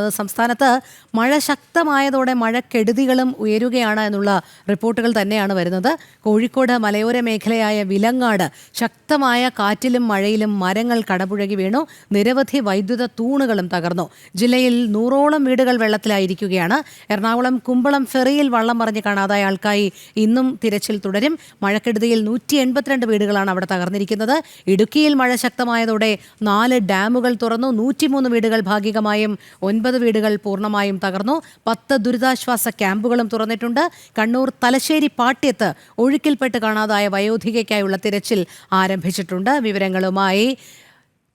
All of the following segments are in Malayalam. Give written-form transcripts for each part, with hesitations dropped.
പറയുന്നത്. സംസ്ഥാനത്ത് മഴ ശക്തമായതോടെ മഴക്കെടുതികളും ഉയരുകയാണ് എന്നുള്ള റിപ്പോർട്ടുകൾ തന്നെയാണ് വരുന്നത്. കോഴിക്കോട് മലയോര മേഖലയായ വിലങ്ങാട് ശക്തമായ കാറ്റിലും മഴയിലും മരങ്ങൾ കടപുഴകി വീണു. നിരവധി വൈദ്യുത തൂണുകളും തകർന്നു. ജില്ലയിൽ 100ഓളം വീടുകൾ വെള്ളത്തിലായിരിക്കുകയാണ്. എറണാകുളം കുമ്പളം ഫെറിയിൽ വള്ളം മറിഞ്ഞ് കാണാതായ ആൾക്കായി ഇന്നും തിരച്ചിൽ തുടരും. മഴക്കെടുതിയിൽ 182 വീടുകളാണ് അവിടെ തകർന്നിരിക്കുന്നത്. ഇടുക്കിയിൽ മഴ ശക്തമായതോടെ 4 ഡാമുകൾ തുറന്നു. 103 വീടുകൾ ഭാഗികമായും 9 വീടുകൾ പൂർണ്ണമായും തകർന്നു. 10 ദുരിതാശ്വാസ ക്യാമ്പുകളും തുറന്നിട്ടുണ്ട്. കണ്ണൂർ തലശ്ശേരി പാട്യത്ത് ഒഴുക്കിൽപ്പെട്ട് കാണാതായ വയോധികയ്ക്കായുള്ള തിരച്ചിൽ ആരംഭിച്ചിട്ടുണ്ട്. വിവരങ്ങളുമായി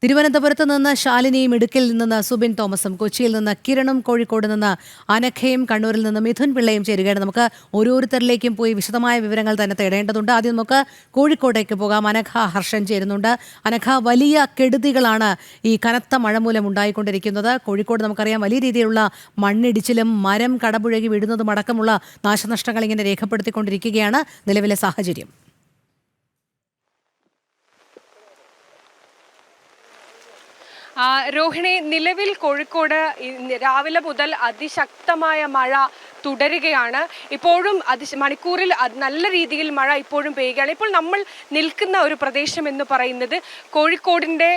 തിരുവനന്തപുരത്ത് നിന്ന് ശാലിനിയും, ഇടുക്കിയിൽ നിന്ന് സുബിൻ തോമസും, കൊച്ചിയിൽ നിന്ന് കിരണും, കോഴിക്കോട് നിന്ന് അനഘയും, കണ്ണൂരിൽ നിന്ന് മിഥുൻ പിള്ളയും ചേരുകയാണ്. നമുക്ക് ഓരോരുത്തരിലേക്കും പോയി വിശദമായ വിവരങ്ങൾ തന്നെ തേടേണ്ടതുണ്ട്. ആദ്യം നമുക്ക് കോഴിക്കോട്ടേക്ക് പോകാം. അനഘ ഹർഷൻ ചേരുന്നുണ്ട്. അനഘ, വലിയ കെടുതികളാണ് ഈ കനത്ത മഴ മൂലം ഉണ്ടായിക്കൊണ്ടിരിക്കുന്നത്. കോഴിക്കോട് നമുക്കറിയാം വലിയ രീതിയിലുള്ള മണ്ണിടിച്ചിലും മരം കടപുഴകി വീഴുന്നതും അടക്കമുള്ള നാശനഷ്ടങ്ങൾ ഇങ്ങനെ രേഖപ്പെടുത്തിക്കൊണ്ടിരിക്കുകയാണ്. നിലവിലെ സാഹചര്യം രോഹിണി, നിലവിൽ കോഴിക്കോട് രാവിലെ മുതൽ അതിശക്തമായ മഴ തുടരുകയാണ്. ഇപ്പോഴും മണിക്കൂറിൽ നല്ല രീതിയിൽ മഴ ഇപ്പോഴും പെയ്യുകയാണ്. ഇപ്പോൾ നമ്മൾ നിൽക്കുന്ന ഒരു പ്രദേശം എന്ന് പറയുന്നത് കോഴിക്കോടിൻ്റെ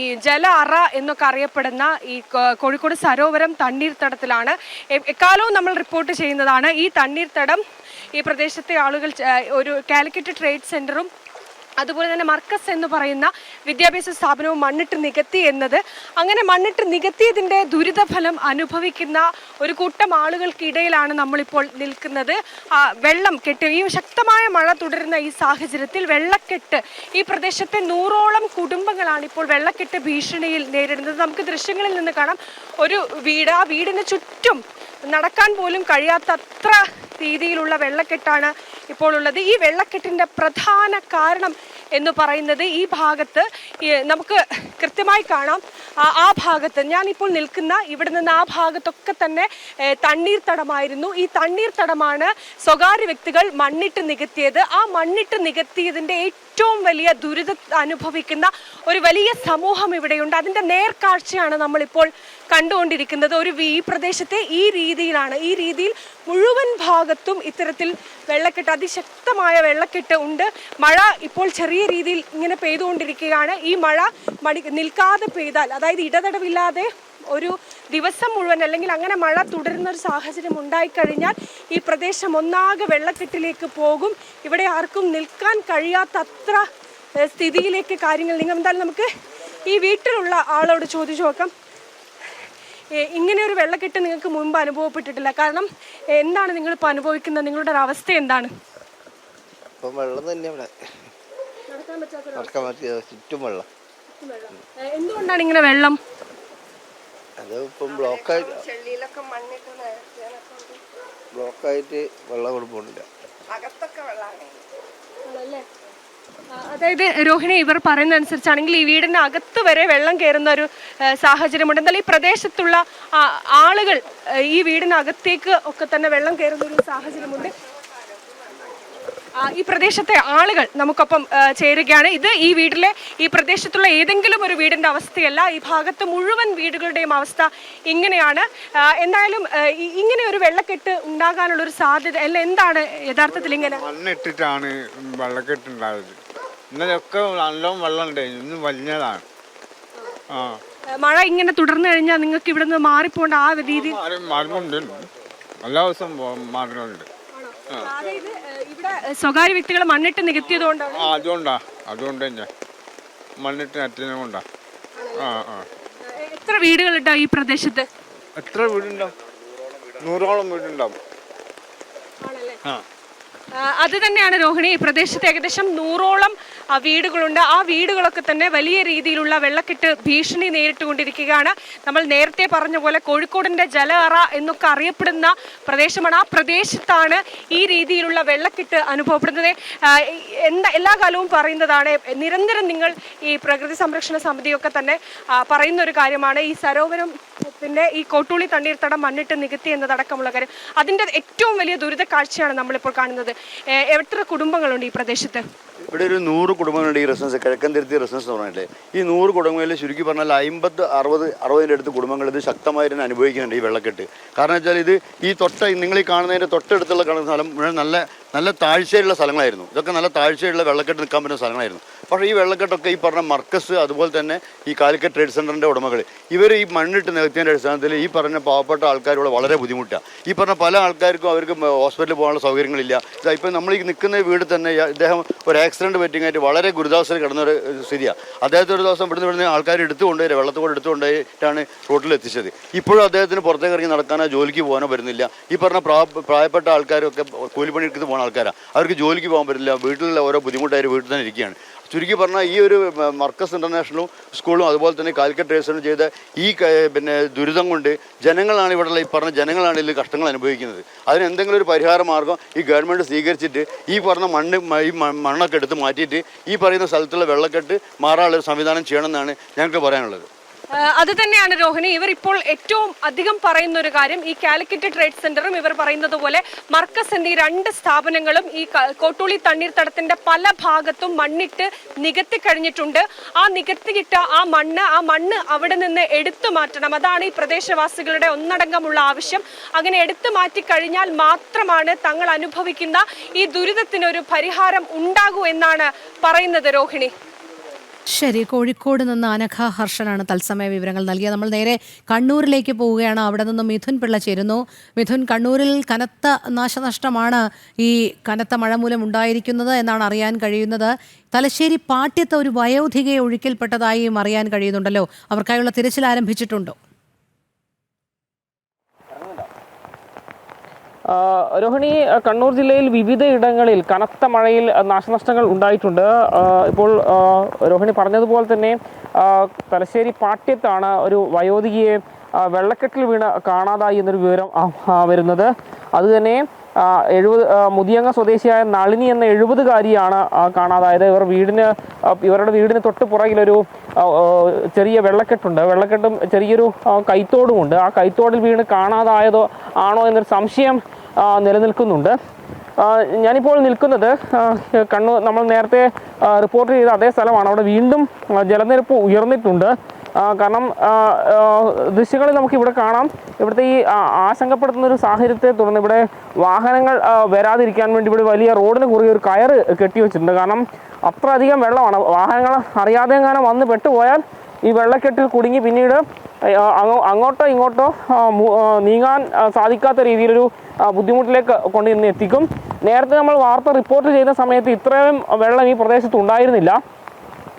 ഈ ജല അറ എന്നൊക്കെ അറിയപ്പെടുന്ന ഈ കോഴിക്കോട് സരോവരം തണ്ണീർത്തടത്തിലാണ്. എക്കാലവും നമ്മൾ റിപ്പോർട്ട് ചെയ്യുന്നതാണ് ഈ തണ്ണീർത്തടം. ഈ പ്രദേശത്തെ ആളുകൾ ഒരു കാലിക്കറ്റ് ട്രേഡ് സെന്ററും അതുപോലെ തന്നെ മർക്കസ് എന്ന് പറയുന്ന വിദ്യാഭ്യാസ സ്ഥാപനവും മണ്ണിട്ട് നികത്തി എന്നത്. അങ്ങനെ മണ്ണിട്ട് നികത്തിയതിൻ്റെ ദുരിതഫലം അനുഭവിക്കുന്ന ഒരു കൂട്ടം ആളുകൾക്കിടയിലാണ് നമ്മളിപ്പോൾ നിൽക്കുന്നത്. വെള്ളം കെട്ട്, ഈ ശക്തമായ മഴ തുടരുന്ന ഈ സാഹചര്യത്തിൽ വെള്ളക്കെട്ട്, ഈ പ്രദേശത്തെ 100ഓളം കുടുംബങ്ങളാണ് ഇപ്പോൾ വെള്ളക്കെട്ട് ഭീഷണിയിൽ നേരിടുന്നത്. നമുക്ക് ദൃശ്യങ്ങളിൽ നിന്ന് കാണാം ഒരു വീട്, ആ വീടിന് ചുറ്റും നടക്കാൻ പോലും കഴിയാത്തത്ര രീതിയിലുള്ള വെള്ളക്കെട്ടാണ് ഇപ്പോൾ ഉള്ളത്. ഈ വെള്ളക്കെട്ടിൻ്റെ പ്രധാന കാരണം എന്ന് പറയുന്നത് ഈ ഭാഗത്ത് നമുക്ക് കൃത്യമായി കാണാം. ആ ഭാഗത്ത് ഞാനിപ്പോൾ നിൽക്കുന്ന ഇവിടെ നിന്ന് ആ ഭാഗത്തൊക്കെ തന്നെ തണ്ണീർത്തടമായിരുന്നു. ഈ തണ്ണീർത്തടമാണ് സ്വകാര്യ വ്യക്തികൾ മണ്ണിട്ട് നികത്തിയത്. ആ മണ്ണിട്ട് നികത്തിയതിൻ്റെ ഏറ്റവും വലിയ ദുരിതം അനുഭവിക്കുന്ന ഒരു വലിയ സമൂഹം ഇവിടെയുണ്ട്. അതിൻ്റെ നേർക്കാഴ്ചയാണ് നമ്മളിപ്പോൾ കണ്ടുകൊണ്ടിരിക്കുന്നത്. ഈ പ്രദേശത്തെ ഈ രീതിയിൽ മുഴുവൻ ഭാഗത്തും ഇത്തരത്തിൽ വെള്ളക്കെട്ട്, അതിശക്തമായ വെള്ളക്കെട്ട് ഉണ്ട്. മഴ ഇപ്പോൾ ചെറിയ രീതിയിൽ ഇങ്ങനെ പെയ്തുകൊണ്ടിരിക്കുകയാണ്. ഈ മഴ നിൽക്കാതെ പെയ്താൽ, അതായത് ഇടതടവില്ലാതെ ഒരു ദിവസം മുഴുവൻ അല്ലെങ്കിൽ അങ്ങനെ മഴ തുടരുന്ന ഒരു സാഹചര്യം ഉണ്ടായിക്കഴിഞ്ഞാൽ ഈ പ്രദേശം ഒന്നാകെ വെള്ളക്കെട്ടിലേക്ക് പോകും. ഇവിടെ ആർക്കും നിൽക്കാൻ കഴിയാത്തത്ര സ്ഥിതിയിലേക്ക് കാര്യങ്ങൾ നീങ്ങും. എന്തായാലും നമുക്ക് ഈ വീട്ടിലുള്ള ആളോട് ചോദിച്ചു നോക്കാം. ഇങ്ങനെ ഒരു വെള്ളക്കെട്ട് നിങ്ങൾക്ക് മുൻപ് അനുഭവപ്പെട്ടിട്ടില്ല. കാരണം എന്താണ് നിങ്ങളിപ്പോൾ അനുഭവിക്കുന്നത്? നിങ്ങളുടെ ഒരു അവസ്ഥ എന്താണ്? വെള്ളം തന്നെ ഇവിടെ നടക്കാൻ പറ്റിയ ചുറ്റും വെള്ളം. എന്തുകൊണ്ടാണ് ഇങ്ങനെ വെള്ളം? അത് ഇപ്പം ബ്ലോക്കായിട്ട് വെള്ളം കൊടുക്കുന്നില്ല. അതായത് രോഹിണി, ഇവർ പറയുന്ന അനുസരിച്ചാണെങ്കിൽ ഈ വീടിന്റെ അകത്ത് വരെ വെള്ളം കയറുന്ന ഒരു സാഹചര്യമുണ്ട്. എന്നാൽ ഈ പ്രദേശത്തുള്ള ആളുകൾ ഈ വീടിനകത്തേക്ക് ഒക്കെ തന്നെ വെള്ളം കയറുന്ന ഒരു സാഹചര്യമുണ്ട്. ഈ പ്രദേശത്തെ ആളുകൾ നമുക്കൊപ്പം ചേരുകയാണ്. ഇത് ഈ പ്രദേശത്തുള്ള ഏതെങ്കിലും ഒരു വീടിന്റെ അവസ്ഥയല്ല. ഈ ഭാഗത്ത് മുഴുവൻ വീടുകളുടെയും അവസ്ഥ ഇങ്ങനെയാണ്. എന്തായാലും ഇങ്ങനെ ഒരു വെള്ളക്കെട്ട് ഉണ്ടാകാനുള്ള ഒരു സാധ്യത അല്ല, എന്താണ് യഥാർത്ഥത്തിൽ? ഇങ്ങനെ മണ്ണിട്ടിട്ടാണ് വെള്ളക്കെട്ടുണ്ടായത്. ഇന്നലെയൊക്കെ നല്ലോണം വെള്ളം ഉണ്ടായിരുന്നു, ഇന്ന് വലിയതാണ്. മഴ ഇങ്ങനെ തുടർന്നു കഴിഞ്ഞാൽ നിങ്ങൾക്ക് ഇവിടെ നിന്ന് മാറിപ്പോണ്ട ആ രീതി മാറുന്നുണ്ട്, എല്ലാ ദിവസവും മാറുന്നുണ്ട്. അതായത് ഇവിടെ സ്വകാര്യ വ്യക്തികൾ മണ്ണിട്ട് നികത്തിയതുകൊണ്ടാണ്. അതുകൊണ്ട് തന്നെ മണ്ണിട്ട് നറ്റതിനെ കൊണ്ടാ. എത്ര വീടുകളുണ്ടാവും ഈ പ്രദേശത്ത്? എത്ര വീടുണ്ടാവും? 100ഓളം വീടുണ്ടാവും. അത് തന്നെയാണ് രോഹിണി. ഈ പ്രദേശത്ത് ഏകദേശം 100ഓളം വീടുകളുണ്ട്. ആ വീടുകളൊക്കെ തന്നെ വലിയ രീതിയിലുള്ള വെള്ളക്കെട്ട് ഭീഷണി നേരിട്ടുകൊണ്ടിരിക്കുകയാണ്. നമ്മൾ നേരത്തെ പറഞ്ഞ പോലെ കോഴിക്കോടിന്റെ ജല അറ എന്നൊക്കെ അറിയപ്പെടുന്ന പ്രദേശമാണ്. ആ പ്രദേശത്താണ് ഈ രീതിയിലുള്ള വെള്ളക്കെട്ട് അനുഭവപ്പെടുന്നത്. എല്ലാ കാലവും പറയുന്നതാണ്, നിരന്തരം നിങ്ങൾ ഈ പ്രകൃതി സംരക്ഷണ സമിതിയൊക്കെ തന്നെ പറയുന്ന ഒരു കാര്യമാണ്, ഈ സരോവരം പിന്നെ ഈ കോട്ടൂളി തണ്ണീർത്തടം മണ്ണിട്ട് നികത്തി എന്നതടക്കമുള്ള കാര്യം. അതിൻ്റെ ഏറ്റവും വലിയ ദുരിത കാഴ്ചയാണ് നമ്മളിപ്പോൾ കാണുന്നത്. എത്ര കുടുംബങ്ങളുണ്ട് ഈ പ്രദേശത്ത്? ഇവിടെ ഒരു 100 കുടുംബങ്ങളുണ്ട് ഈ റെസിഡൻസ്, കിഴക്കൻതിരുത്തി റെസിഡൻസ് എന്ന് പറഞ്ഞിട്ട്. ഈ 100 കുടുംബങ്ങളിൽ ചുരുക്കി പറഞ്ഞാൽ 50-60 അടുത്ത് കുടുംബങ്ങൾ ഇത് ശക്തമായി തന്നെ അനുഭവിക്കുന്നുണ്ട് ഈ വെള്ളക്കെട്ട്. കാരണം വെച്ചാൽ ഇത് ഈ നിങ്ങൾ ഈ കാണുന്നതിൻ്റെ തൊട്ടടുത്തുള്ള സ്ഥലം നല്ല താഴ്ചയുള്ള സ്ഥലങ്ങളായിരുന്നു. ഇതൊക്കെ നല്ല താഴ്ചയുള്ള വെള്ളക്കെട്ട് നിൽക്കാൻ പറ്റുന്ന സ്ഥലങ്ങളായിരുന്നു. പക്ഷേ ഈ വെള്ളക്കെട്ടൊക്കെ ഈ പറഞ്ഞ മർക്കസ്, അതുപോലെ തന്നെ ഈ കാലിക്കറ്റ് ട്രേഡ് സെൻ്ററിൻ്റെ ഉടമകൾ, ഇവർ ഈ മണ്ണിട്ട് നികത്തിയതിൻ്റെ അടിസ്ഥാനത്തിൽ ഈ പറഞ്ഞ പാവപ്പെട്ട ആൾക്കാരോട് വളരെ ബുദ്ധിമുട്ടാണ്. ഈ പറഞ്ഞ പല ആൾക്കാർക്കും അവർക്ക് ഹോസ്പിറ്റലിൽ പോകാനുള്ള സൗകര്യങ്ങളില്ല. ഇപ്പം നമ്മൾ ഈ നിൽക്കുന്ന വീട് തന്നെ ഇദ്ദേഹം ഒരു ആക്സിഡൻറ്റ് പറ്റിങ്ങായിട്ട് വളരെ ഗുരുതാവസ്ഥയിൽ കിടന്നൊരു സ്ഥിതിയാണ്. അദ്ദേഹത്തെ ഒരു ദിവസം ഇവിടുന്ന് ആൾക്കാർ എടുത്തുകൊണ്ടുപോയി വെള്ളത്തോടെ എടുത്തുകൊണ്ടായിട്ടാണ് റോട്ടിൽ എത്തിച്ചത്. ഇപ്പോഴും അദ്ദേഹത്തിന് പുറത്തേക്ക് ഇറങ്ങി നടക്കാനോ ജോലിക്ക് പോകാനോ വരുന്നില്ല. ഈ പറഞ്ഞ പ്രായപ്പെട്ട ആൾക്കാരൊക്കെ കൂലിപ്പണിയെടുത്ത് പോകുന്ന ആൾക്കാരാണ്. അവർക്ക് ജോലിക്ക് പോകാൻ പറ്റില്ല. വീട്ടിലുള്ള ഓരോ ബുദ്ധിമുട്ടായിട്ട് വീട്ടിൽ തന്നെ ഇരിക്കുകയാണ്. ചുരുക്കി പറഞ്ഞാൽ ഈ ഒരു മർക്കസ് ഇൻ്റർനാഷണൽ സ്കൂളും അതുപോലെ തന്നെ കാലിക്കറ്റ് ട്രേഡ് ചെയ്ത ഈ ദുരിതം കൊണ്ട് ജനങ്ങളാണ് ഇവിടെയുള്ള ഈ പറഞ്ഞ ജനങ്ങളാണ് ഇതിൽ കഷ്ടങ്ങൾ അനുഭവിക്കുന്നത്. അതിന് എന്തെങ്കിലും ഒരു പരിഹാര മാർഗ്ഗം ഈ ഗവൺമെൻറ് സ്വീകരിച്ചിട്ട് ഈ പറഞ്ഞ മണ്ണൊക്കെ എടുത്ത് മാറ്റിയിട്ട് ഈ പറയുന്ന സ്ഥലത്തുള്ള വെള്ളക്കെട്ട് മാറാനുള്ള സംവിധാനം ചെയ്യണമെന്നാണ് ഞങ്ങൾക്ക് പറയാനുള്ളത്. അത് തന്നെയാണ് രോഹിണി, ഇവർ ഇപ്പോൾ ഏറ്റവും അധികം പറയുന്ന ഒരു കാര്യം. ഈ കാലിക്കറ്റ് ട്രേഡ് സെന്ററും ഇവർ പറയുന്നത് പോലെ മർക്കസ് എന്നീ 2 സ്ഥാപനങ്ങളും ഈ കോട്ടൂളി തണ്ണീർത്തടത്തിന്റെ പല ഭാഗത്തും മണ്ണിട്ട് നികത്തി കഴിഞ്ഞിട്ടുണ്ട്. ആ നികത്തിയിട്ട ആ മണ്ണ് അവിടെ നിന്ന് എടുത്തു മാറ്റണം. അതാണ് ഈ പ്രദേശവാസികളുടെ ഒന്നടങ്കമുള്ള ആവശ്യം. അങ്ങനെ എടുത്തു മാറ്റി കഴിഞ്ഞാൽ മാത്രമാണ് തങ്ങൾ അനുഭവിക്കുന്ന ഈ ദുരിതത്തിനൊരു പരിഹാരം ഉണ്ടാകൂ എന്നാണ് പറയുന്നത് രോഹിണി. ശരി, കോഴിക്കോട് നിന്ന് അനഘ ഹർഷനാണ് തത്സമയ വിവരങ്ങൾ നൽകിയത്. നമ്മൾ നേരെ കണ്ണൂരിലേക്ക് പോവുകയാണ്. അവിടെ നിന്ന് മിഥുൻ പിള്ള ചേരുന്നു. മിഥുൻ, കണ്ണൂരിൽ കനത്ത നാശനഷ്ടമാണ് ഈ കനത്ത മഴ മൂലം ഉണ്ടായിരിക്കുന്നത് എന്നാണ് അറിയാൻ കഴിയുന്നത്. തലശ്ശേരി പാട്യത്ത് ഒരു വയോധികയെ ഒഴുക്കിൽപ്പെട്ടതായും അറിയാൻ കഴിയുന്നുണ്ടല്ലോ. അവർക്കായുള്ള തിരച്ചിൽ ആരംഭിച്ചിട്ടുണ്ടോ? രോഹിണി, കണ്ണൂർ ജില്ലയിൽ വിവിധയിടങ്ങളിൽ കനത്ത മഴയിൽ നാശനഷ്ടങ്ങൾ ഉണ്ടായിട്ടുണ്ട്. ഇപ്പോൾ രോഹിണി പറഞ്ഞതുപോലെ തന്നെ തലശ്ശേരി പാട്യത്താണ് ഒരു വയോധികയെ വെള്ളക്കെട്ടിൽ വീണ് കാണാതായി എന്നൊരു വിവരം വരുന്നത്. അതുതന്നെ 70 മുതിയങ്ങ സ്വദേശിയായ നളിനി എന്ന 70-കാരിയാണ് കാണാതായത്. ഇവരുടെ വീടിന് തൊട്ട് പുറകിലൊരു ചെറിയ വെള്ളക്കെട്ടുണ്ട്. വെള്ളക്കെട്ടും ചെറിയൊരു കൈത്തോടുമുണ്ട്. ആ കൈത്തോടിൽ വീണ് കാണാതായതോ ആണോ എന്നൊരു സംശയം നിലനിൽക്കുന്നുണ്ട്. ഞാനിപ്പോൾ നിൽക്കുന്നത് കണ്ണൂർ, നമ്മൾ നേരത്തെ റിപ്പോർട്ട് ചെയ്ത അതേ സ്ഥലമാണ്. അവിടെ വീണ്ടും ജലനിരപ്പ് ഉയർന്നിട്ടുണ്ട്. കാരണം ദൃശ്യങ്ങളിൽ നമുക്കിവിടെ കാണാം. ഇവിടുത്തെ ഈ ആശങ്കപ്പെടുത്തുന്ന ഒരു സാഹചര്യത്തെ തുടർന്ന് ഇവിടെ വാഹനങ്ങൾ വരാതിരിക്കാൻ വേണ്ടി ഇവിടെ വലിയ റോഡിന് കുറുകെ ഒരു കയറ് കെട്ടിവെച്ചിട്ടുണ്ട്. കാരണം അത്രയധികം വെള്ളമാണ്. വാഹനങ്ങൾ അറിയാതെ എങ്ങാനും വന്ന് പെട്ടുപോയാൽ ഈ വെള്ളക്കെട്ടിൽ കുടുങ്ങി പിന്നീട് അങ്ങോട്ടോ ഇങ്ങോട്ടോ നീങ്ങാൻ സാധിക്കാത്ത രീതിയിലൊരു ബുദ്ധിമുട്ടിലേക്ക് കൊണ്ടുവന്ന് എത്തിക്കും. നേരത്തെ നമ്മൾ വാർത്ത റിപ്പോർട്ട് ചെയ്യുന്ന സമയത്ത് ഇത്രയും വെള്ളം ഈ പ്രദേശത്ത് ഉണ്ടായിരുന്നില്ല.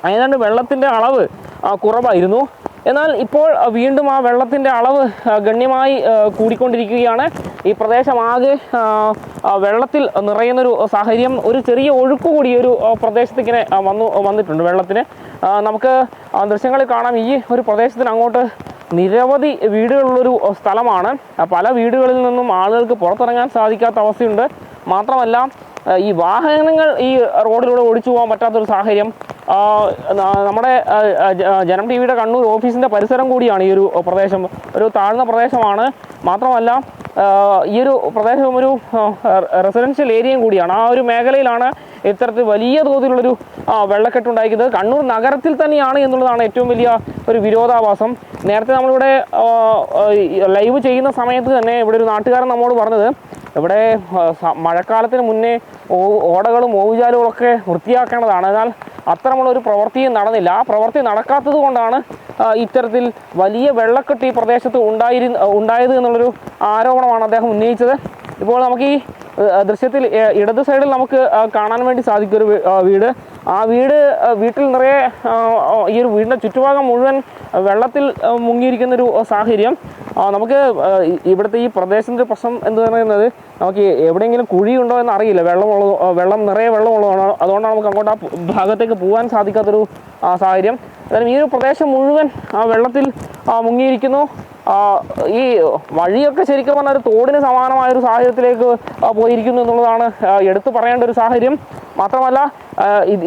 അതിനാണ്ട് വെള്ളത്തിൻ്റെ അളവ് കുറവായിരുന്നു. എന്നാൽ ഇപ്പോൾ വീണ്ടും ആ വെള്ളത്തിൻ്റെ അളവ് ഗണ്യമായി കൂടിക്കൊണ്ടിരിക്കുകയാണ്. ഈ പ്രദേശമാകെ വെള്ളത്തിൽ നിറയുന്നൊരു സാഹചര്യം, ഒരു ചെറിയ ഒഴുക്ക് കൂടി ഒരു പ്രദേശത്ത് ഇങ്ങനെ വന്നിട്ടുണ്ട് വെള്ളത്തിന്. നമുക്ക് ദൃശ്യങ്ങളിൽ കാണാം. ഈ ഒരു പ്രദേശത്തിന് അങ്ങോട്ട് നിരവധി വീടുകളുള്ളൊരു സ്ഥലമാണ്. പല വീടുകളിൽ നിന്നും ആളുകൾക്ക് പുറത്തിറങ്ങാൻ സാധിക്കാത്ത അവസ്ഥയുണ്ട്. മാത്രമല്ല ഈ വാഹനങ്ങൾ ഈ റോഡിലൂടെ ഓടിച്ചു പോകാൻ പറ്റാത്തൊരു സാഹചര്യം. നമ്മുടെ ജനം ടി വിയുടെ കണ്ണൂർ ഓഫീസിൻ്റെ പരിസരം കൂടിയാണ് ഈ ഒരു പ്രദേശം. ഒരു താഴ്ന്ന പ്രദേശമാണ്. മാത്രമല്ല ഈ ഒരു പ്രദേശം ഒരു റെസിഡൻഷ്യൽ ഏരിയയും കൂടിയാണ്. ആ ഒരു മേഖലയിലാണ് ഇത്തരത്തിൽ വലിയ തോതിലുള്ളൊരു വെള്ളക്കെട്ടുണ്ടായിരിക്കുന്നത്. കണ്ണൂർ നഗരത്തിൽ തന്നെയാണ് എന്നുള്ളതാണ് ഏറ്റവും വലിയ ഒരു വിരോധാഭാസം. നേരത്തെ നമ്മളിവിടെ ലൈവ് ചെയ്യുന്ന സമയത്ത് തന്നെ ഇവിടെ ഒരു നാട്ടുകാരൻ നമ്മോട് പറഞ്ഞത്, ഇവിടെ മഴക്കാലത്തിന് മുന്നേ ഓടകളും ഓവുചാലുകളൊക്കെ വൃത്തിയാക്കേണ്ടതാണ്. എന്നാൽ അത്തരമുള്ളൊരു പ്രവൃത്തിയും നടന്നില്ല. ആ പ്രവൃത്തി നടക്കാത്തത് കൊണ്ടാണ് ഇത്തരത്തിൽ വലിയ വെള്ളക്കെട്ട് ഈ പ്രദേശത്ത് ഉണ്ടായത് എന്നുള്ളൊരു ആരോപണമാണ് അദ്ദേഹം ഉന്നയിച്ചത്. ഇപ്പോൾ നമുക്ക് ഈ ദൃശ്യത്തിൽ ഇടത് സൈഡിൽ നമുക്ക് കാണാൻ വേണ്ടി സാധിക്കും ഒരു വീട്. ആ വീട്ടിൽ നിറയെ ഈ ഒരു വീടിൻ്റെ ചുറ്റുഭാഗം മുഴുവൻ വെള്ളത്തിൽ മുങ്ങിയിരിക്കുന്നൊരു സാഹചര്യം. നമുക്ക് ഇവിടുത്തെ ഈ പ്രദേശത്തിൻ്റെ പ്രശ്നം എന്ന് പറയുന്നത്, നമുക്ക് എവിടെയെങ്കിലും കുഴിയുണ്ടോ എന്ന് അറിയില്ല. നിറയെ വെള്ളമുള്ളതാണ്. അതുകൊണ്ടാണ് നമുക്ക് അങ്ങോട്ട് ആ ഭാഗത്തേക്ക് പോകാൻ സാധിക്കാത്തൊരു സാഹചര്യം. എന്തായാലും ഈ ഒരു പ്രദേശം മുഴുവൻ വെള്ളത്തിൽ മുങ്ങിയിരിക്കുന്നു. ഈ വഴിയൊക്കെ ശരിക്കും പറഞ്ഞാൽ ഒരു തോടിന് സമാനമായൊരു സാഹചര്യത്തിലേക്ക് പോയിരിക്കുന്നു എന്നുള്ളതാണ് എടുത്തു പറയേണ്ട ഒരു സാഹചര്യം. മാത്രമല്ല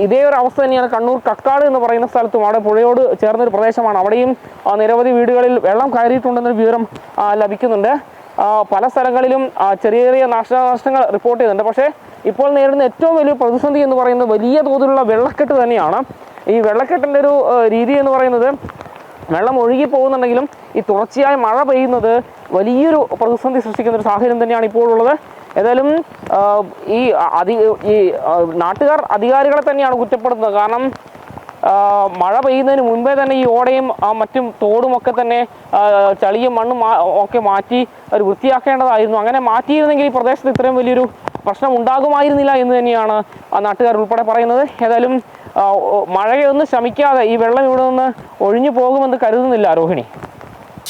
ഇതേ ഒരു അവസ്ഥ തന്നെയാണ് കണ്ണൂർ കക്കാട് എന്ന് പറയുന്ന സ്ഥലത്തും. അവിടെ പുഴയോട് ചേർന്നൊരു പ്രദേശമാണ്. അവിടെയും നിരവധി വീടുകളിൽ വെള്ളം കയറിയിട്ടുണ്ടെന്നൊരു വിവരം ലഭിക്കുന്നുണ്ട്. പല സ്ഥലങ്ങളിലും ചെറിയ ചെറിയ നാശനഷ്ടങ്ങൾ റിപ്പോർട്ട് ചെയ്യുന്നുണ്ട്. പക്ഷേ ഇപ്പോൾ നേരിടുന്ന ഏറ്റവും വലിയ പ്രതിസന്ധി എന്ന് പറയുന്നത് വലിയ തോതിലുള്ള വെള്ളക്കെട്ട് തന്നെയാണ്. ഈ വെള്ളക്കെട്ടിൻ്റെ ഒരു രീതി എന്ന് പറയുന്നത് വെള്ളം ഒഴുകി പോകുന്നുണ്ടെങ്കിലും ഈ തുടർച്ചയായി മഴ പെയ്യുന്നത് വലിയൊരു പ്രതിസന്ധി സൃഷ്ടിക്കുന്ന ഒരു സാഹചര്യം തന്നെയാണ് ഇപ്പോൾ ഉള്ളത്. ഏതായാലും ഈ നാട്ടുകാർ അധികാരികളെ തന്നെയാണ് കുറ്റപ്പെടുത്തുന്നത്. കാരണം മഴ പെയ്യുന്നതിന് മുൻപേ തന്നെ ഈ ഓടയും മറ്റും തോടും ഒക്കെ തന്നെ ചളിയും മണ്ണും ഒക്കെ മാറ്റി ഒരു വൃത്തിയാക്കേണ്ടതായിരുന്നു. അങ്ങനെ മാറ്റിയിരുന്നെങ്കിൽ ഈ പ്രദേശത്ത് ഇത്രയും വലിയൊരു പ്രശ്നം ഉണ്ടാകുമായിരുന്നില്ല എന്ന് തന്നെയാണ് നാട്ടുകാർ ഉൾപ്പെടെ പറയുന്നത്. ഏതായാലും മഴയൊന്നും ശമിക്കാതെ ഈ വെള്ളം ഇവിടെ നിന്ന് ഒഴിഞ്ഞു പോകുമെന്ന് കരുതുന്നില്ല രോഹിണി.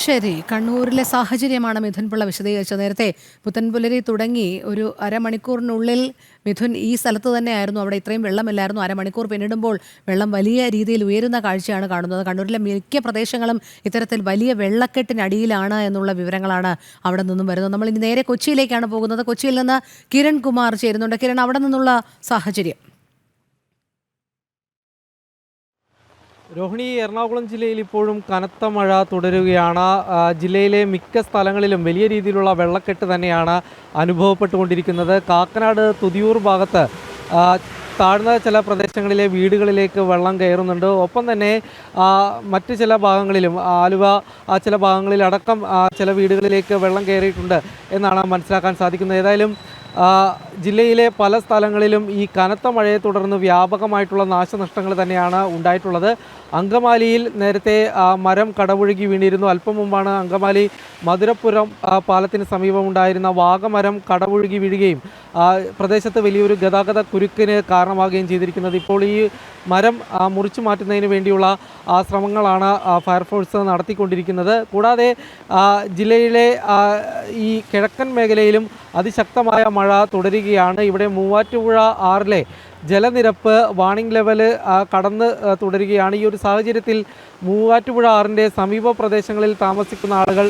ശരി, കണ്ണൂരിലെ സാഹചര്യമാണ് മിഥുൻ പിള്ള വിശദീകരിച്ചത്. നേരത്തെ പുത്തൻപുലരി തുടങ്ങി ഒരു അരമണിക്കൂറിനുള്ളിൽ മിഥുൻ ഈ സ്ഥലത്ത് തന്നെയായിരുന്നു. അവിടെ ഇത്രയും വെള്ളമില്ലായിരുന്നു. അരമണിക്കൂർ പിന്നിടുമ്പോൾ വെള്ളം വലിയ രീതിയിൽ ഉയരുന്ന കാഴ്ചയാണ് കാണുന്നത്. കണ്ണൂരിലെ മിക്ക പ്രദേശങ്ങളും ഇത്തരത്തിൽ വലിയ വെള്ളക്കെട്ടിനടിയിലാണ് എന്നുള്ള വിവരങ്ങളാണ് അവിടെ നിന്നും വരുന്നത്. നമ്മൾ ഇനി നേരെ കൊച്ചിയിലേക്കാണ് പോകുന്നത്. കൊച്ചിയിൽ നിന്ന് കിരൺ കുമാർ ചേരുന്നുണ്ട്. കിരൺ, അവിടെ നിന്നുള്ള സാഹചര്യം. രോഹിണി, എറണാകുളം ജില്ലയിൽ ഇപ്പോഴും കനത്ത മഴ തുടരുകയാണ്. ജില്ലയിലെ മിക്ക സ്ഥലങ്ങളിലും വലിയ രീതിയിലുള്ള വെള്ളക്കെട്ട് തന്നെയാണ് അനുഭവപ്പെട്ടുകൊണ്ടിരിക്കുന്നത്. കാക്കനാട് തുതിയൂർ ഭാഗത്ത് താഴ്ന്ന ചില പ്രദേശങ്ങളിലെ വീടുകളിലേക്ക് വെള്ളം കയറുന്നുണ്ട്. ഒപ്പം തന്നെ മറ്റ് ചില ഭാഗങ്ങളിലും ആലുവ ചില ഭാഗങ്ങളിലടക്കം ചില വീടുകളിലേക്ക് വെള്ളം കയറിയിട്ടുണ്ട് എന്നാണ് മനസ്സിലാക്കാൻ സാധിക്കുന്നത്. ഏതായാലും ജില്ലയിലെ പല സ്ഥലങ്ങളിലും ഈ കനത്ത മഴയെ തുടർന്ന് വ്യാപകമായിട്ടുള്ള നാശനഷ്ടങ്ങൾ തന്നെയാണ് ഉണ്ടായിട്ടുള്ളത്. അങ്കമാലിയിൽ നേരത്തെ മരം കടപുഴകി വീണിരുന്നു. അല്പം മുമ്പാണ് അങ്കമാലി മധുരപ്പുരം പാലത്തിന് സമീപമുണ്ടായിരുന്ന വാഗമരം കടപുഴകി വീഴുകയും പ്രദേശത്ത് വലിയൊരു ഗതാഗത കുരുക്കിന് കാരണമാവുകയും ചെയ്തിരിക്കുന്നത്. ഇപ്പോൾ ഈ മരം മുറിച്ചു മാറ്റുന്നതിന് വേണ്ടിയുള്ള ശ്രമങ്ങളാണ് ഫയർഫോഴ്സ് നടത്തിക്കൊണ്ടിരിക്കുന്നത്. കൂടാതെ ജില്ലയിലെ ഈ കിഴക്കൻ മേഖലയിലും അതിശക്തമായ മഴ തുടരുകയാണ്. ഇവിടെ മൂവാറ്റുപുഴ ആറിലെ ജലനിരപ്പ് വാണിംഗ് ലെവല് കടന്ന് തുടരുകയാണ്. ഈ ഒരു സാഹചര്യത്തിൽ മൂവാറ്റുപുഴ ആറിൻ്റെ സമീപ പ്രദേശങ്ങളിൽ താമസിക്കുന്ന ആളുകൾ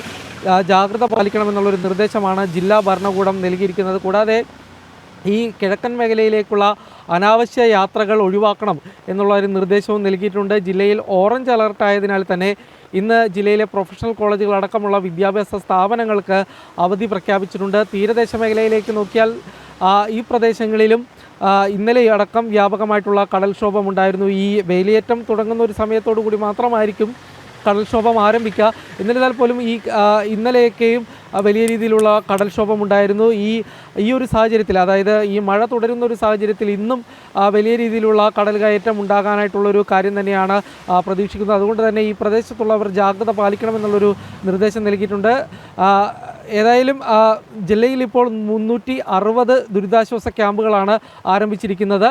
ജാഗ്രത പാലിക്കണമെന്നുള്ളൊരു നിർദ്ദേശമാണ് ജില്ലാ ഭരണകൂടം നൽകിയിരിക്കുന്നത്. കൂടാതെ ഈ കിഴക്കൻ മേഖലയിലേക്കുള്ള അനാവശ്യ യാത്രകൾ ഒഴിവാക്കണം എന്നുള്ള ഒരു നിർദ്ദേശവും നൽകിയിട്ടുണ്ട്. ജില്ലയിൽ ഓറഞ്ച് അലർട്ട് ആയതിനാൽ തന്നെ ഇന്ന് ജില്ലയിലെ പ്രൊഫഷണൽ കോളേജുകൾ അടക്കമുള്ള വിദ്യാഭ്യാസ സ്ഥാപനങ്ങൾക്ക് അവധി പ്രഖ്യാപിച്ചിട്ടുണ്ട്. തീരദേശ മേഖലയിലേക്ക് നോക്കിയാൽ ഈ പ്രദേശങ്ങളിലും ഇന്നലെ അടക്കം വ്യാപകമായിട്ടുള്ള കടൽക്ഷോഭമുണ്ടായിരുന്നു. ഈ വേലിയേറ്റം തുടങ്ങുന്ന ഒരു സമയത്തോടു കൂടി മാത്രമായിരിക്കും കടൽക്ഷോഭം ആരംഭിക്കുക. എന്നിരുന്നാൽ പോലും ഇന്നലെയൊക്കെയും വലിയ രീതിയിലുള്ള കടൽക്ഷോഭം ഉണ്ടായിരുന്നു. ഈ ഒരു സാഹചര്യത്തിൽ, അതായത് ഈ മഴ തുടരുന്ന ഒരു സാഹചര്യത്തിൽ ഇന്നും വലിയ രീതിയിലുള്ള കടൽ കയറ്റം ഉണ്ടാകാനായിട്ടുള്ളൊരു കാര്യം തന്നെയാണ് പ്രതീക്ഷിക്കുന്നത്. അതുകൊണ്ട് തന്നെ ഈ പ്രദേശത്തുള്ളവർ ജാഗ്രത പാലിക്കണമെന്നുള്ളൊരു നിർദ്ദേശം നൽകിയിട്ടുണ്ട്. ഏതായാലും ജില്ലയിൽ ഇപ്പോൾ 360 ദുരിതാശ്വാസ ക്യാമ്പുകളാണ് ആരംഭിച്ചിരിക്കുന്നത്.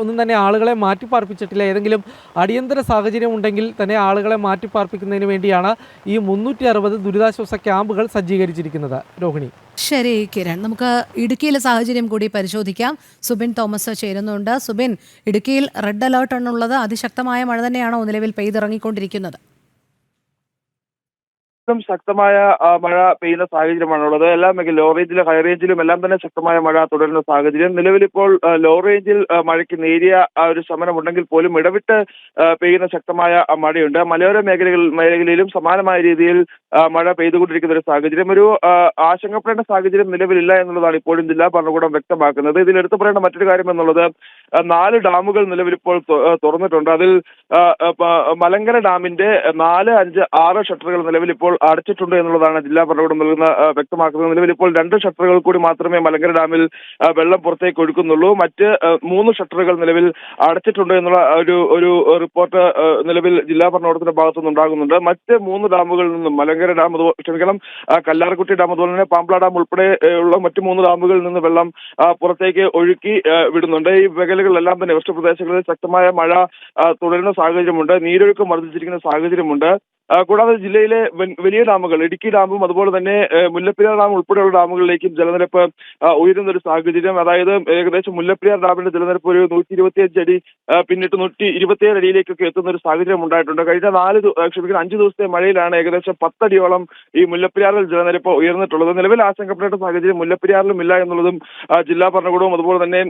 ഒന്നും തന്നെ ആളുകളെ മാറ്റിപ്പാർപ്പിച്ചിട്ടില്ല. ഏതെങ്കിലും അടിയന്തര സാഹചര്യം ഉണ്ടെങ്കിൽ തന്നെ ആളുകളെ മാറ്റിപ്പാർപ്പിക്കുന്നതിന് വേണ്ടിയാണ് ഈ 360 ദുരിതാശ്വാസ ക്യാമ്പുകൾ സജ്ജീകരിച്ചിരിക്കുന്നത്. രോഹിണി. ശരി കിരൺ, നമുക്ക് ഇടുക്കിയിലെ സാഹചര്യം കൂടി പരിശോധിക്കാം. സുബിൻ തോമസ് ചേരുന്നുണ്ട്. സുബിൻ, ഇടുക്കിയിൽ റെഡ് അലേർട്ട് ആണുള്ളത്. അതിശക്തമായ മഴ തന്നെയാണോ നിലവിൽ പെയ്തിറങ്ങിക്കൊണ്ടിരിക്കുന്നത്? ശക്തമായ മഴ പെയ്യുന്ന സാഹചര്യമാണുള്ളത്. എല്ലാ ലോ റേഞ്ചിലും ഹൈ റേഞ്ചിലും എല്ലാം തന്നെ ശക്തമായ മഴ തുടരുന്ന സാഹചര്യം. നിലവിലിപ്പോൾ ലോ റേഞ്ചിൽ മഴയ്ക്ക് നേരിയ ഒരു ശമനമുണ്ടെങ്കിൽ പോലും ഇടവിട്ട് പെയ്യുന്ന ശക്തമായ മഴയുണ്ട്. മലയോര മേഖലയിലും സമാനമായ രീതിയിൽ മഴ പെയ്തുകൊണ്ടിരിക്കുന്ന ഒരു സാഹചര്യം. ഒരു ആശങ്കപ്പെടേണ്ട സാഹചര്യം നിലവിലില്ല എന്നുള്ളതാണ് ഇപ്പോഴും ജില്ലാ ഭരണകൂടം വ്യക്തമാക്കുന്നത്. ഇതിൽ എടുത്തു പറയേണ്ട മറ്റൊരു കാര്യം എന്നുള്ളത് 4 ഡാമുകൾ നിലവിലിപ്പോൾ തുറന്നിട്ടുണ്ട്. അതിൽ മലങ്കര ഡാമിന്റെ 4, 5, 6 ഷട്ടറുകൾ നിലവിലിപ്പോൾ അടച്ചിട്ടുണ്ട് എന്നുള്ളതാണ് ജില്ലാ ഭരണകൂടം വ്യക്തമാക്കുന്നത്. നിലവിലിപ്പോൾ 2 ഷട്ടറുകൾ കൂടി മാത്രമേ മലങ്കര ഡാമിൽ വെള്ളം പുറത്തേക്ക് ഒഴുക്കുന്നുള്ളൂ. മറ്റ് 3 ഷട്ടറുകൾ നിലവിൽ അടച്ചിട്ടുണ്ട് എന്നുള്ള ഒരു റിപ്പോർട്ട് നിലവിൽ ജില്ലാ ഭരണകൂടത്തിന്റെ ഭാഗത്തുനിന്ന് ഉണ്ടാകുന്നുണ്ട്. മറ്റ് 3 ഡാമുകളിൽ നിന്നും മലങ്കര ഡാം, കല്ലാർകുട്ടി ഡാം, അതുപോലെ തന്നെ പാമ്പ്ള ഡാം ഉൾപ്പെടെ ഉള്ള മറ്റ് 3 ഡാമുകളിൽ നിന്ന് വെള്ളം പുറത്തേക്ക് ഒഴുക്കി വിടുന്നുണ്ട്. ഈ മേഖലകളിലെല്ലാം തന്നെ വൃഷ്ടിപ്രദേശങ്ങളിൽ ശക്തമായ മഴ തുടരുന്ന സാഹചര്യമുണ്ട്. നീരൊഴുക്ക് വർദ്ധിച്ചിരിക്കുന്ന സാഹചര്യമുണ്ട്. കൂടാതെ ജില്ലയിലെ വലിയ ഡാമുകൾ, ഇടുക്കി ഡാമും അതുപോലെ തന്നെ മുല്ലപ്പെരിയാർ ഡാം ഉൾപ്പെടെയുള്ള ഡാമുകളിലേക്കും ജലനിരപ്പ് ഉയരുന്ന ഒരു സാഹചര്യം. അതായത് ഏകദേശം മുല്ലപ്പെരിയാർ ഡാമിന്റെ ജലനിരപ്പ് ഒരു 125 അടി പിന്നിട്ട് 127 അടിയിലേക്കൊക്കെ എത്തുന്ന ഒരു സാഹചര്യം ഉണ്ടായിട്ടുണ്ട്. കഴിഞ്ഞ 5 ദിവസത്തെ മഴയിലാണ് ഏകദേശം 10 അടിയോളം ഈ മുല്ലപ്പെരിയാറിൽ ജലനിരപ്പ് ഉയർന്നിട്ടുള്ളത്. നിലവിൽ ആശങ്കപ്പെടേണ്ട സാഹചര്യം മുല്ലപ്പെരിയാറിലും ഇല്ല എന്നുള്ളതും ജില്ലാ ഭരണകൂടവും അതുപോലെ തന്നെ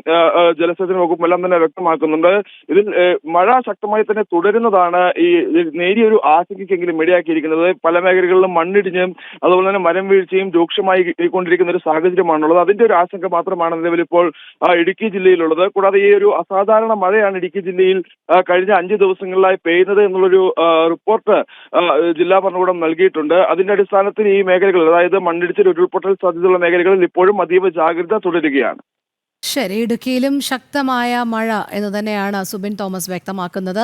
ജലസേചന വകുപ്പും എല്ലാം തന്നെ വ്യക്തമാക്കുന്നുണ്ട്. ഇതിൽ മഴ ശക്തമായി തന്നെ തുടരുന്നതാണ് ഈ നേരിയൊരു ആശങ്കയ്ക്ക് ആശങ്കയ്ക്കെങ്കിലും ഇടയാക്കിയിരിക്കുന്നത്. പല മേഖലകളിലും മണ്ണിടിഞ്ഞും അതുപോലെ തന്നെ മരം വീഴ്ചയും രൂക്ഷമായി കൊണ്ടിരിക്കുന്ന ഒരു സാഹചര്യമാണുള്ളത്. അതിന്റെ ഒരു ആശങ്ക മാത്രമാണ് നിലവിൽ ഇപ്പോൾ ഇടുക്കി ജില്ലയിലുള്ളത്. കൂടാതെ ഈ ഒരു അസാധാരണ മഴയാണ് ഇടുക്കി ജില്ലയിൽ കഴിഞ്ഞ 5 ദിവസങ്ങളിലായി പെയ്യുന്നത് എന്നുള്ളൊരു റിപ്പോർട്ട് ജില്ലാ ഭരണകൂടം നൽകിയിട്ടുണ്ട്. അതിന്റെ അടിസ്ഥാനത്തിൽ ഈ മേഖലകളിൽ, അതായത് മണ്ണിടിച്ചിൽ, ഉരുൾപൊട്ടൽ സാധ്യതയുള്ള മേഖലകളിൽ ഇപ്പോഴും അതീവ ജാഗ്രത തുടരുകയാണ്. ശരി, ഇടുക്കിയിലും ശക്തമായ മഴ എന്ന് തന്നെയാണ് സുബിൻ തോമസ് വ്യക്തമാക്കുന്നത്.